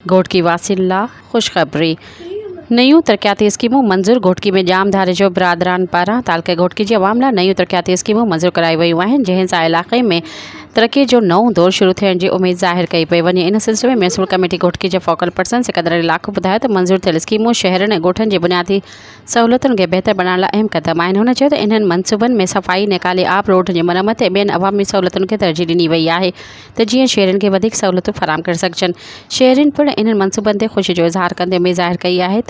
घोटकी वासिला खुशखबरी नयूं तरक्याती स्कीमूं मंज़ूर। घोटकी में जाम धारे जो बिरादरान पारां तालके घोटकी जी अवाम लाइ नयूं तरक्याती स्कीमूं मंज़ूर कराई वयूं आहिनि, जंहिं सां इलाक़े में तरक्की जो नओं दौर शुरू थियण जी उमेद ज़ाहिर कई पई वञे। इन सिलसिले में म्यूनिसिपल कमेटी घोटकी जे फोकल पर्सन सिकंदर अली लाखो ॿुधायो त मंज़ूर थियल स्कीमूं शहरनि ऐं ॻोठनि जी बुनियादी सहूलियतुनि खे बहितर बणाइण लाइ अहम क़दम आहिनि। हुन चयो त इन्हनि मनसूबनि में सफ़ाई, निकाले आब, रोड जी मरम्मत ऐं ॿियनि अवामी सहूलियतुनि खे तरजीह ॾिनी वई आहे त जीअं शहरनि खे वधीक सहूलियतूं फराहम करे सघजनि। शहरनि पिणु इन्हनि मनसूबनि ते ख़ुशी जो इज़हार कंदे उमेद ज़ाहिर कई आहे त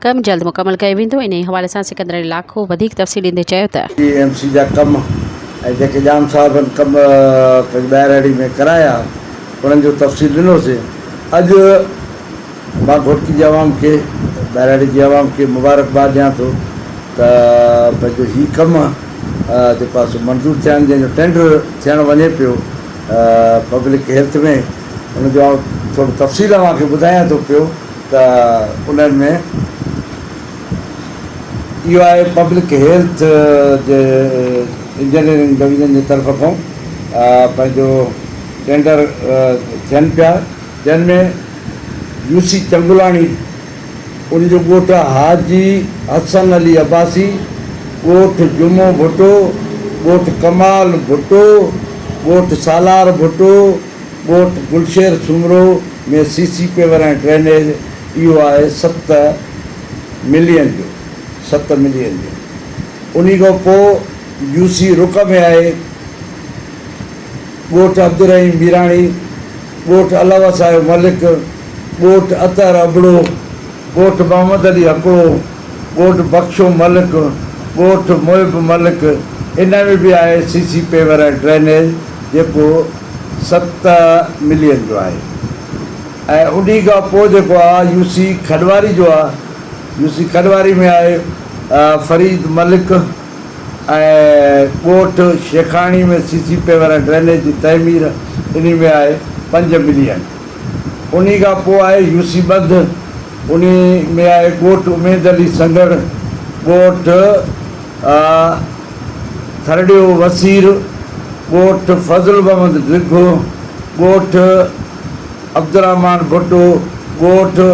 कमु जल्द मुकमल कयो वेंदो। इन हवाले सां सिकंदर अली लाखो वधीक तफ़सील ॾींदे चयो त टीएमसी जा कम ऐं जेके जाम साहिबनि कम ॿाहिरि में कराया उन्हनि जो तफ़सील ॾिनोसीं। अॼु मां घोटकी जी आवाम खे, ॿाहिरि जी आवाम खे मुबारकबाद ॾियां थो त पंहिंजो हीउ कमु जेको आहे सो मंज़ूरु थिया आहिनि, जंहिंजो टेंडर थियणु वञे पियो पब्लिक हेल्थ में। उनजो थोरो तफ़सील तव्हांखे ॿुधायां थो पियो त उन्हनि में इहो आहे पब्लिक हेल्थ जे इंजीनियरिंग डिवीज़न जी तरफ़ खां पंहिंजो टेंडर थियनि पिया, जंहिंमें यूसी चंगुलाणी, उनजो ॻोठु हाजी हसन अली अब्बासी, ॻोठु जुमो भुट्टो, ॻोठु कमाल भुट्टो, ॻोठु सालार भुट्टो, ॻोठु गुलशेर सुमरो में सीसी पेवर ऐं ड्रेनेज। इहो आहे 7 मिलियन जो। उन खां पोइ यूसी रुक में आहे ॻोठु अब्दुल रहीम मीराणी, ॻोठु अलव साहिब मलिक, ॻोठु अतर अबड़ो, ॻोठु मोहम्मद अली हकिड़ो, ॻोठु बख्शो मलिक, ॻोठु मुहिब मलिक। इन में बि आहे सीसी पेवर ऐं ड्रेनेज, जेको 7 मिलियन जो आहे। ऐं उन खां पोइ जेको आहे यूसी खडवारी जो आहे। यूसी खडवारी में आहे फरीद मलिक ऐं ॻोठु शेखाणी में सीसी पेवर ऐं ड्रेनेज जी तइमीर, इन में आहे 5 मिलियन। उन खां पोइ आहे यूसी बंद, उन में आहे ॻोठु उमेद अली संगड़, ॻोठु थरडियो वसीर, ॻोठु फज़ल मोहम्मद डिघो, ॻोठु अब्दुर्रहमान भुट्टो, ॻोठु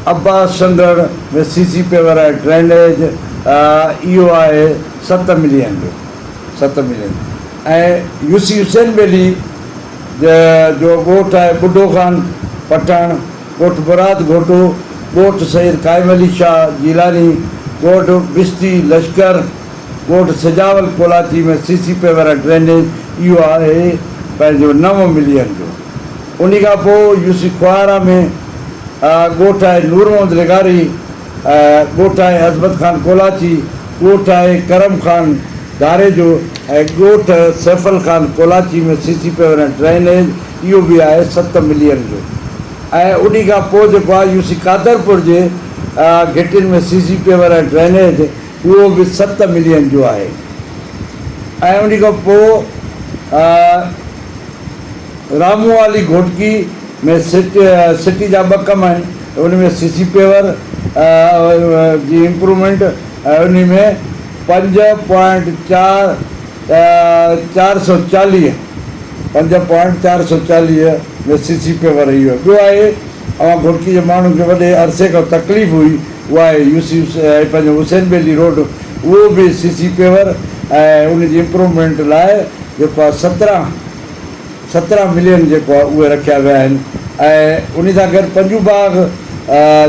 अब्बास संगड़ में सीसी पेवर ऐं ड्रेनेज। इहो आहे 7 मिलियन जो। 7 मिलियन। ऐं यूसी हुसैन बेली जो ॻोठु आहे बुड्ढो ख़ान पठाण, ॻोठु मुराद घोटो, ॻोठु सईद क़ाइम अली शाह जीलानी, ॻोठु बिस्ती लश्कर, ॻोठु सजावल कोलाची में सीसी पेवर ऐं ड्रेनेज। इहो आहे पंहिंजो 9 मिलियन जो। उन खां पोइ यूसी खुआरा में ॻोठु आहे नूर मोहम्मद लिगारी, ॻोठु आहे अज़मत ख़ान कोलाची, ॻोठु आहे करम ख़ान धारे जो, ऐं ॻोठु सैफल ख़ान कोलाची में सीसी पेवर ऐं ड्रेनेज। इहो बि आहे 7 मिलियन जो। ऐं उन खां पोइ जेको आहे यूसी कादरपुर जे घिटियुनि में सीसी पेवर ऐं ड्रेनेज, उहो बि 7 मिलियन जो आहे। ऐं उन खां पोइ रामू वाली घोटकी में सिटी जा 2 कम आहिनि, उन में सीसी पेवर जी इम्प्रूवमेंट, ऐं उन में 5.440 में सीसी पेवर। इहो ॿियो आहे घोटकी जे माण्हुनि खे वॾे अरसे खां तकलीफ़ हुई, उहा आहे यूसी पंहिंजो हुसैन बेली रोड, उहो बि सीसी पेवर ऐं उन जी इम्प्रूवमेंट लाइ जेको आहे 17 मिलियन जेको आहे उहे रखिया विया आहिनि। ऐं उन सां गॾु पंजू बाग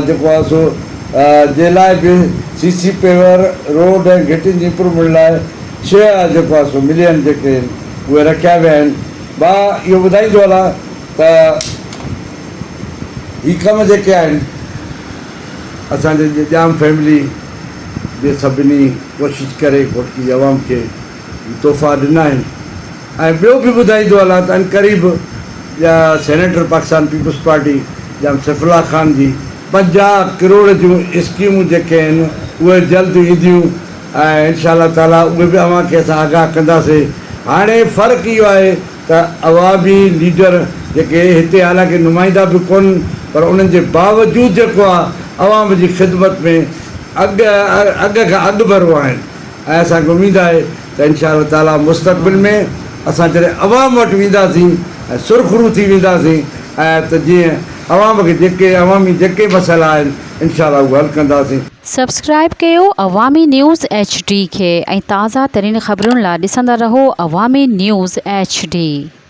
जेको आहे सो जे लाइ बि सीसी पेवर, रोड ऐं घिटियुनि जी इम्प्रूवमेंट लाइ 6 जेको आहे सो मिलियन जेके आहिनि उहे रखिया विया आहिनि। मां इहो ॿुधाईंदो हलां त ही कम जेके आहिनि असांजे जाम फैमिली जे सभिनी कोशिशि करे घोटकी जी आवाम खे तोहफ़ा ॾिना आहिनि। ऐं ॿियो बि ॿुधाईंदो हलां त अनक़रीब सेनेटर पाकिस्तान पीपल्स पार्टी जाम सैफुल्ला ख़ान जी 50 करोड़ जूं स्कीमूं जेके आहिनि उहे जल्द ईंदियूं, ऐं इंशाअल्लाह ताला उहे बि अव्हांखे असां आगाह कंदासीं। हाणे फ़र्क़ु इहो आहे त अवामी लीडर जेके हिते हालांकि नुमाइंदा बि कोन्हनि, पर उन्हनि जे बावजूदु जेको आहे अवाम जी ख़िदमत में अॻु खां अॻु भरो आहिनि। ऐं असांखे उमेदु आहे त इंशाअल्लाह ताला मुस्तक़बिल में असां जॾहिं अवाम वटि वेंदासीं ऐं सुरखरू थी वेंदासीं ऐं त जीअं अवाम खे जेके मसइला आहिनि इंशाअल्लाह उहे हल कंदासीं। सब्सक्राइब कयो अवामी न्यूज़ HD खे ऐं ताज़ा तरीन ख़बरुनि लाइ ॾिसंदा रहो अवामी न्यूज़ HD।